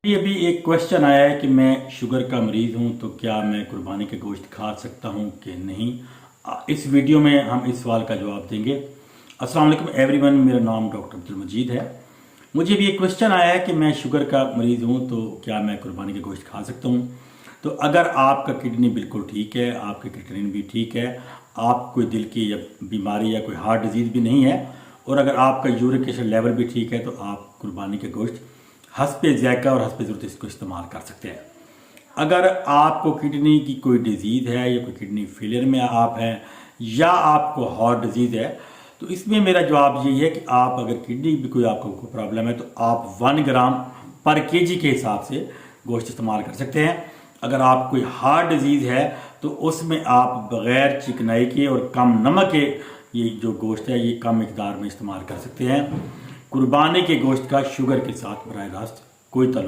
ये अभी एक क्वेश्चन आया है कि मैं शुगर का मरीज़ हूँ तो क्या मैं कुर्बानी के गोश्त खा सकता हूँ कि नहीं। इस वीडियो में हम इस सवाल का जवाब देंगे। अस्सलाम वालेकुम एवरीवन, मेरा नाम डॉक्टर अब्दुल मजीद है। मुझे भी एक क्वेश्चन आया है कि मैं शुगर का मरीज़ हूँ तो क्या मैं कुर्बानी के गोश्त खा सकता हूँ। तो अगर आपका किडनी बिल्कुल ठीक है, आपकी क्रिएटिनिन भी ठीक है, आप कोई दिल की या बीमारी या कोई हार्ट डिजीज़ भी नहीं है, और अगर आपका यूरिक एसिड लेवल भी ठीक है तो आप कुर्बानी के गोश्त हस्बे ज़ायका और हस्बे ज़रूरत इसको इस्तेमाल कर सकते हैं। अगर आपको किडनी की कोई डिजीज़ है या कोई किडनी फेलियर में आप हैं या आपको हार्ट डिजीज़ है, तो इसमें मेरा जवाब यही है कि आप अगर किडनी भी कोई आपको कोई प्रॉब्लम है तो आप 1 ग्राम पर केजी के हिसाब से गोश्त इस्तेमाल कर सकते हैं। अगर आप कोई हार्ट डिजीज़ है तो उसमें आप बग़ैर चिकनाई के और कम नमक के ये जो गोश्त है ये कम मिकदार में इस्तेमाल कर सकते हैं। कुर्बानी के गोश्त का शुगर के साथ बराह रास्त कोई ताल्लुक